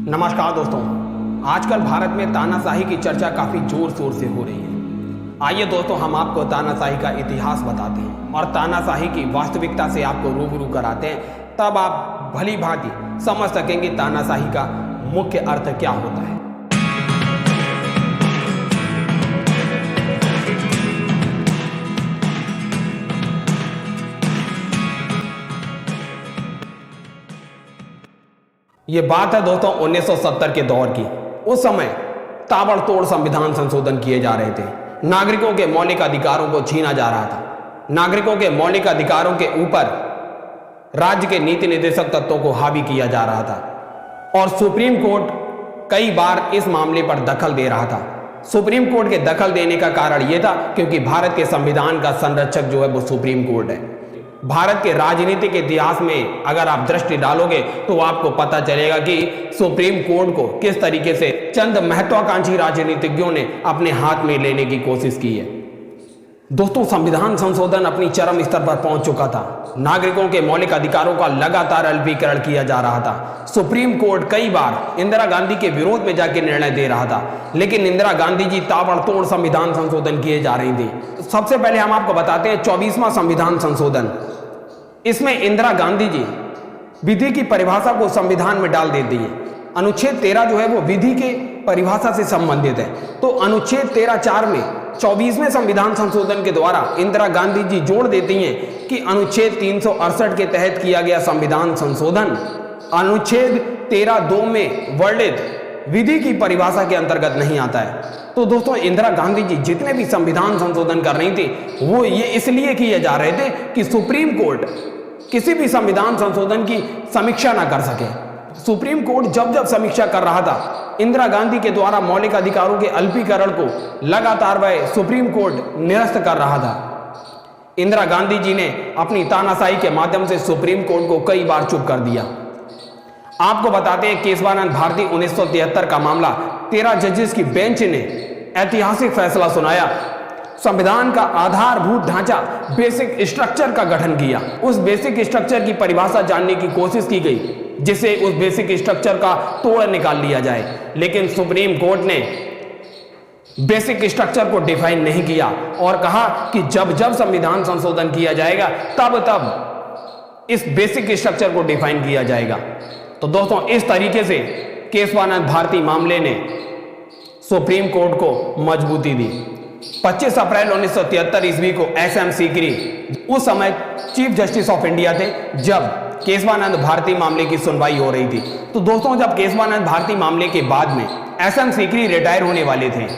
नमस्कार दोस्तों, आजकल भारत में तानाशाही की चर्चा काफी जोर शोर से हो रही है। आइए दोस्तों, हम आपको तानाशाही का इतिहास बताते हैं और तानाशाही की वास्तविकता से आपको रूबरू कराते हैं। तब आप भली भांति समझ सकेंगे तानाशाही का मुख्य अर्थ क्या होता है। ये बात है दोस्तों 1970 के दौर की। उस समय ताबड़तोड़ संविधान संशोधन किए जा रहे थे। नागरिकों के मौलिक अधिकारों को छीना जा रहा था। नागरिकों के मौलिक अधिकारों के ऊपर राज्य के नीति निर्देशक तत्वों को हावी किया जा रहा था और सुप्रीम कोर्ट कई बार इस मामले पर दखल दे रहा था। सुप्रीम कोर्ट के दखल देने का कारण यह था क्योंकि भारत के संविधान का संरक्षक जो है वो सुप्रीम कोर्ट है। भारत के राजनीतिक इतिहास में अगर आप दृष्टि डालोगे तो आपको पता चलेगा कि सुप्रीम कोर्ट को किस तरीके से चंद महत्वाकांक्षी राजनीतिज्ञों ने अपने हाथ में लेने की कोशिश की है। दोस्तों, संविधान संशोधन अपनी चरम स्तर पर पहुंच चुका था। नागरिकों के मौलिक अधिकारों का लगातार अल्पीकरण किया जा रहा था। सुप्रीम कोर्ट कई बार इंदिरा गांधी के विरोध में जाकर निर्णय दे रहा था, लेकिन इंदिरा गांधी जी ताबड़तोड़ संविधान संशोधन किए जा रही थी। सबसे पहले हम आपको बताते हैं 24वां संविधान संशोधन। इसमें इंदिरा गांधी जी विधि की परिभाषा को संविधान में डाल देती है। अनुच्छेद 13 जो है वो विधि के परिभाषा से संबंधित है। तो अनुच्छेद 13(4) में 24वें संविधान संशोधन के द्वारा इंदिरा गांधी जी जोड़ देती हैं कि अनुच्छेद 368 के तहत किया गया संविधान संशोधन अनुच्छेद 13(2) में वर्णित विधि की परिभाषा के अंतर्गत नहीं आता है। तो दोस्तों, इंदिरा गांधी जी जितने भी संविधान संशोधन कर रही थी वो ये इसलिए किए जा रहे थे कि सुप्रीम कोर्ट किसी भी संविधान संशोधन की समीक्षा ना कर सके। सुप्रीम कोर्ट जब जब समीक्षा कर रहा था, इंदिरा गांधी के द्वारा मौलिक अधिकारों के अल्पीकरण को लगातार वह सुप्रीम कोर्ट निरस्त कर रहा था। इंदिरा गांधी जी ने अपनी तानाशाही के माध्यम से सुप्रीम कोर्ट को कई बार चुप कर दिया। आपको बताते हैं केशवानंद भारती 1973 का मामला 13 जजेस की बेंच ने ऐतिहासिक फैसला सुनाया। संविधान का आधारभूत ढांचा बेसिक स्ट्रक्चर का गठन किया। उस बेसिक स्ट्रक्चर की परिभाषा जानने की कोशिश की गई जिससे उस बेसिक स्ट्रक्चर का तोड़ निकाल लिया जाए, लेकिन सुप्रीम कोर्ट ने बेसिक स्ट्रक्चर को डिफाइन नहीं किया और कहा कि जब जब संविधान संशोधन किया जाएगा तब तब इस बेसिक स्ट्रक्चर को डिफाइन किया जाएगा। तो दोस्तों, इस तरीके से केशवानंद भारती मामले ने सुप्रीम कोर्ट को मजबूती दी। 25 अप्रैल 1973 ईस्वी को SM सीकरी उस समय चीफ जस्टिस ऑफ इंडिया थे जब केशवानंद भारती मामले की सुनवाई हो रही थी। तो दोस्तों, जब केशवानंद भारती मामले के बाद में SM सीकरी रिटायर होने वाले थे,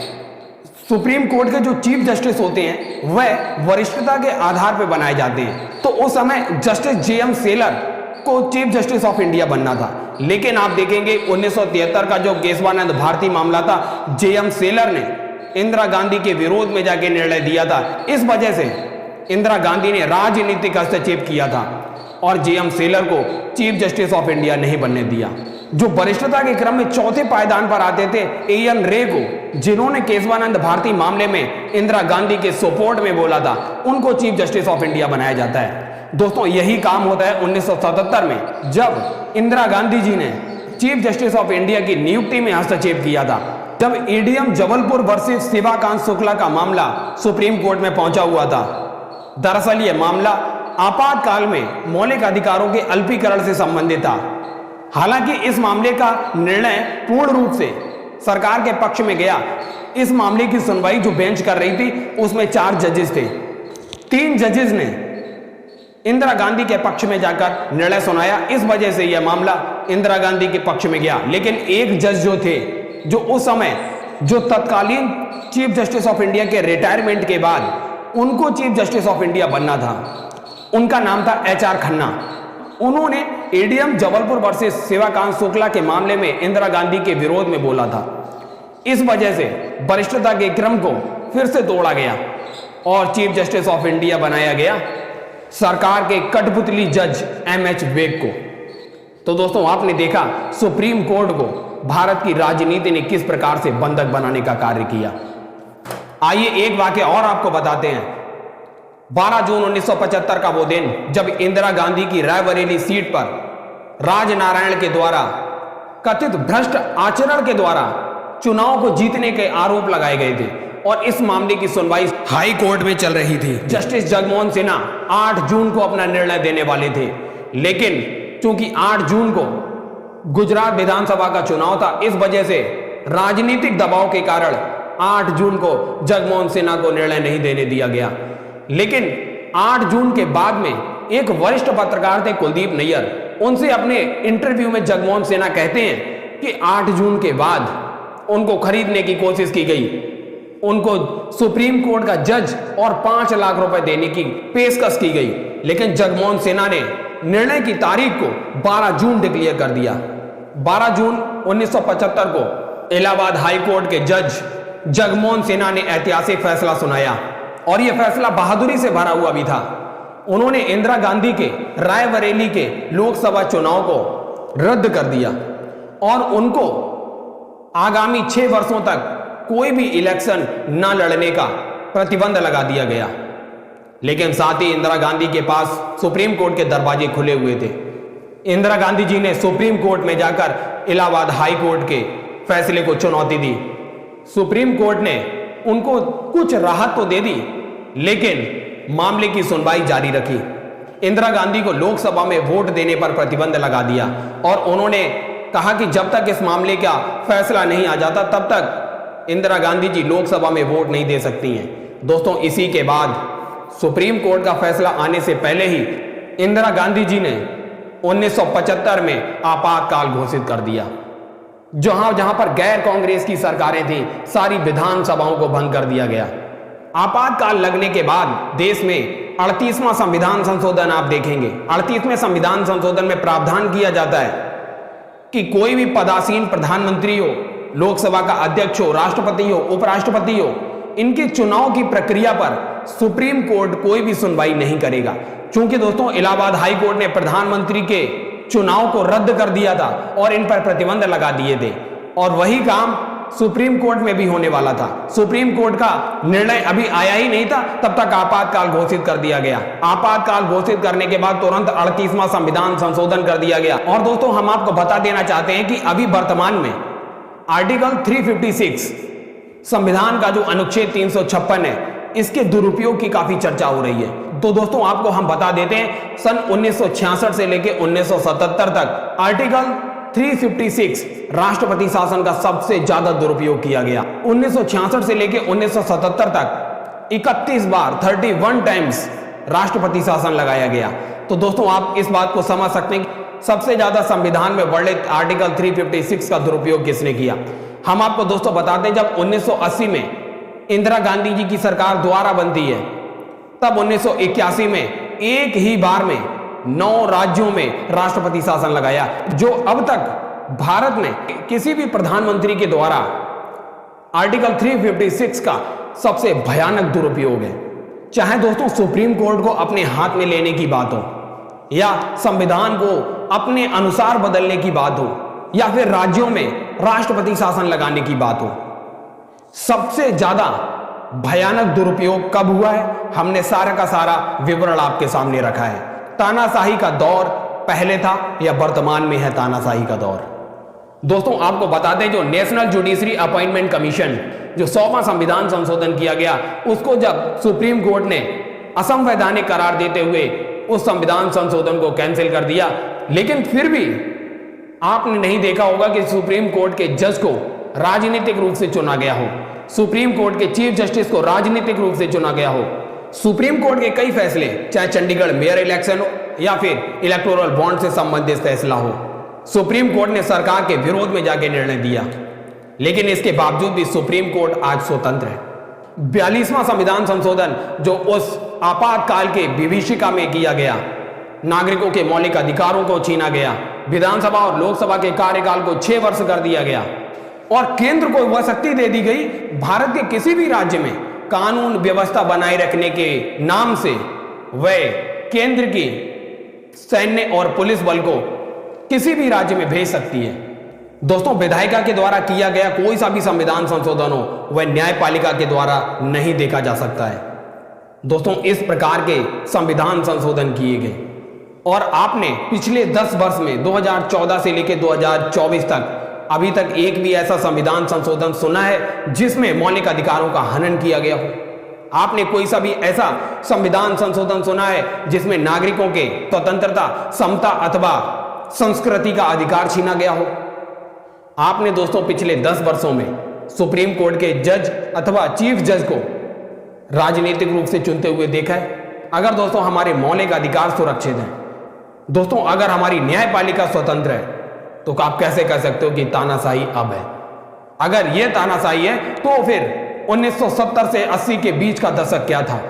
सुप्रीम कोर्ट के जो चीफ जस्टिस होते हैं वह वरिष्ठता के आधार पर बनाए जाते हैं। तो उस समय जस्टिस JM सेलर को चीफ जस्टिस ऑफ इंडिया बनना था, लेकिन आप देखेंगे 1973 का जो केशवानंद भारती मामला था, JM सेलर ने इंदिरा गांधी के विरोध में जाके निर्णय दिया था। इस वजह से इंदिरा गांधी ने राजनीतिक हस्तक्षेप किया था और JM सेलर को चीफ जस्टिस ऑफ इंडिया नहीं बनने दिया। जो वरिष्ठता के क्रम में चौथे पायदान पर आते थे, AN रे को, जिन्होंने केशवानंद भारती मामले में इंदिरा गांधी के सपोर्ट में बोला था, उनको चीफ जस्टिस ऑफ इंडिया बनाया जाता है। दोस्तों, यही काम होता है 1977 में जब इंदिरा गांधी जी ने चीफ जस्टिस ऑफ इंडिया की नियुक्ति में हस्तक्षेप किया था। जब EDM जबलपुर वर्सेस शिवाकांत शुक्ला का मामला सुप्रीम कोर्ट में पहुंचा हुआ था। दरअसल यह मामला आपातकाल में मौलिक अधिकारों के अल्पीकरण से संबंधित था। हालांकि इस मामले का निर्णय पूर्ण रूप से सरकार के पक्ष में गया। इस मामले की सुनवाई जो बेंच कर रही थी उसमें 4 जजेस थे। 3 जजेस ने इंदिरा गांधी के पक्ष में जाकर निर्णय सुनाया। इस वजह से यह मामला इंदिरा गांधी के पक्ष में गया, लेकिन एक जज जो थे, जो उस समय जो तत्कालीन चीफ जस्टिस ऑफ इंडिया के रिटायरमेंट के बाद उनको चीफ जस्टिस ऑफ इंडिया बनना था, उनका नाम था HR खन्ना। उन्होंने EDM जबलपुर वर्सेस शिवाकांत शुक्ला के मामले में इंदिरा गांधी के विरोध में बोला था। इस वजह से वरिष्ठता के क्रम को फिर से तोड़ा गया और चीफ जस्टिस ऑफ इंडिया बनाया गया सरकार के कठपुतली जज MH बेग को। तो दोस्तों, आपने देखा सुप्रीम कोर्ट को भारत की राजनीति ने किस प्रकार से बंधक बनाने का कार्य किया। आइए एक वाक्य और आपको बताते हैं। 12 जून 1975 का वो दिन जब इंदिरा गांधी की रायबरेली सीट पर राजनारायण के द्वारा कथित भ्रष्ट आचरण के द्वारा चुनाव को जीतने के आरोप लगाए गए थे और इस मामले की सुनवाई हाई कोर्ट में चल रही थी। जस्टिस जगमोहन सिन्हा 8 जून को अपना निर्णय देने वाले थे, लेकिन चूंकि 8 जून को गुजरात विधानसभा का चुनाव था, इस वजह से राजनीतिक दबाव के कारण 8 जून को जगमोहन सिन्हा को निर्णय नहीं देने दिया गया। लेकिन 8 जून के बाद में एक वरिष्ठ पत्रकार थे कुलदीप नैयर, उनसे अपने इंटरव्यू में जगमोहन सिन्हा कहते हैं कि 8 जून के बाद उनको खरीदने की कोशिश की गई, उनको सुप्रीम कोर्ट का जज और 5 लाख रुपए देने की पेशकश की गई, लेकिन जगमोहन सिन्हा ने निर्णय की तारीख को 12 जून डिक्लेयर कर दिया। 12 जून 1975 को इलाहाबाद हाई कोर्ट के जज जगमोहन सिन्हा ने ऐतिहासिक फैसला सुनाया और यह फैसला बहादुरी से भरा हुआ भी था। उन्होंने इंदिरा गांधी के रायबरेली के लोकसभा चुनाव को रद्द कर दिया और उनको आगामी 6 वर्षों तक कोई भी इलेक्शन न लड़ने का प्रतिबंध लगा दिया गया। लेकिन साथ ही इंदिरा गांधी के पास सुप्रीम कोर्ट के दरवाजे खुले हुए थे। इंदिरा गांधी जी ने सुप्रीम कोर्ट में जाकर इलाहाबाद हाई कोर्ट के फैसले को चुनौती दी। सुप्रीम कोर्ट ने उनको कुछ राहत तो दे दी, लेकिन मामले की सुनवाई जारी रखी। इंदिरा गांधी को लोकसभा में वोट देने पर प्रतिबंध लगा दिया और उन्होंने कहा कि जब तक इस मामले का फैसला नहीं आ जाता तब तक इंदिरा गांधी जी लोकसभा में वोट नहीं दे सकती हैं। दोस्तों, इसी के बाद सुप्रीम कोर्ट का फैसला आने से पहले ही इंदिरा गांधी जी ने 1975 में आपातकाल घोषित कर दिया। जहां जहां पर गैर कांग्रेस की सरकारें थी, सारी विधानसभाओं को भंग कर दिया गया। आपातकाल लगने के बाद देश में 38वां संविधान संशोधन आप देखेंगे। 38वें संविधान संशोधन में प्रावधान किया जाता है कि कोई भी पदासीन प्रधानमंत्री हो, लोकसभा का अध्यक्ष हो, राष्ट्रपति हो, उपराष्ट्रपति हो, इनके चुनाव की प्रक्रिया पर सुप्रीम कोर्ट कोई भी सुनवाई नहीं करेगा। क्योंकि दोस्तों, इलाहाबाद हाई कोर्ट ने प्रधानमंत्री के चुनाव को रद्द कर दिया था और इन पर प्रतिबंध लगा दिए थे और वही काम सुप्रीम कोर्ट में भी होने वाला था। सुप्रीम कोर्ट का निर्णय अभी आया ही नहीं था, तब तक आपातकाल घोषित कर दिया गया। आपातकाल घोषित करने के बाद तुरंत 38वां संविधान संशोधन कर दिया गया। और दोस्तों, हम आपको बता देना चाहते हैं कि अभी वर्तमान में आर्टिकल 356 संविधान का जो अनुच्छेद 356 है, इसके दुरुपयोग की काफी चर्चा हो रही है। तो दोस्तों, आपको हम बता देते हैं, सन 1966 से लेकर 1977 तक आर्टिकल 356 राष्ट्रपति शासन का सबसे ज्यादा दुरुपयोग किया गया। 1966 से लेकर 1977 तक 31 बार 31 टाइम्स राष्ट्रपति शासन लगाया गया। तो दोस्तों, आप इस बात को समझ सकते हैं कि सबसे ज्यादा संविधान में वर्णित आर्टिकल 356 का दुरुपयोग किसने किया। हम आपको दोस्तों बताते हैं, जब 1980 में इंदिरा गांधी जी की सरकार दोबारा बनती है, तब 1981 में एक ही बार में 9 राज्यों में राष्ट्रपति शासन लगाया, जो अब तक भारत में किसी भी प्रधानमंत्री के द्वारा आर्टिकल 356 का सबसे भयानक दुरुपयोग है। चाहे दोस्तों सुप्रीम कोर्ट को अपने हाथ में लेने की बात हो, या संविधान को अपने अनुसार बदलने की बात हो, या फिर राज्यों में राष्ट्रपति शासन लगाने की बात हो, सबसे ज्यादा भयानक दुरुपयोग कब हुआ है, हमने सारा का सारा विवरण आपके सामने रखा है। तानाशाही का दौर पहले था या वर्तमान में है तानाशाही का दौर। दोस्तों, आपको बता दें, जो नेशनल जुडिशरी अपॉइंटमेंट कमीशन, जो 100वां संविधान संशोधन किया गया, उसको जब सुप्रीम कोर्ट ने असंवैधानिक करार देते हुए उस संविधान संशोधन को कैंसिल कर दिया, लेकिन फिर भी आपने नहीं देखा होगा कि सुप्रीम कोर्ट के जज को राजनीतिक रूप से चुना गया हो, सुप्रीम कोर्ट के चीफ जस्टिस को राजनीतिक रूप से चुना गया हो। सुप्रीम कोर्ट के कई फैसले, चाहे चंडीगढ़ मेयर इलेक्शन हो या फिर इलेक्टोरल बॉन्ड से संबंधित फैसला हो, सुप्रीम कोर्ट ने सरकार के विरोध में जाके निर्णय दिया। लेकिन इसके बावजूद भी सुप्रीम कोर्ट आज स्वतंत्र है। 42वां संविधान संशोधन जो उस आपातकाल के विभीषिका में किया गया, नागरिकों के मौलिक अधिकारों को छीना गया, विधानसभा और लोकसभा के कार्यकाल को 6 वर्ष कर दिया गया और केंद्र को वह शक्ति दे दी गई, भारत के किसी भी राज्य में कानून व्यवस्था बनाए रखने के नाम से वह केंद्र की सैन्य और पुलिस बल को किसी भी राज्य में भेज सकती है। दोस्तों, विधायिका के द्वारा किया गया कोई सा भी संविधान संशोधन हो, वह न्यायपालिका के द्वारा नहीं देखा जा सकता है। दोस्तों, इस प्रकार के संविधान संशोधन किए गए और आपने पिछले 10 वर्ष में 2014 से लेकर 2024 तक अभी तक एक भी ऐसा संविधान संशोधन सुना है जिसमें मौलिक अधिकारों का हनन किया गया हो? आपने कोई सा भी ऐसा संविधान संशोधन सुना है जिसमें नागरिकों के स्वतंत्रता, समता अथवा संस्कृति का अधिकार छीना गया हो? आपने दोस्तों पिछले 10 वर्षों में सुप्रीम कोर्ट के जज अथवा चीफ जज को राजनीतिक रूप से चुनते हुए देखा है? अगर दोस्तों हमारे मौलिक अधिकार सुरक्षित हैं, दोस्तों अगर हमारी न्यायपालिका स्वतंत्र है, तो आप कैसे कह सकते हो कि तानाशाही अब है? अगर यह तानाशाही है तो फिर 1970 से 80 के बीच का दशक क्या था?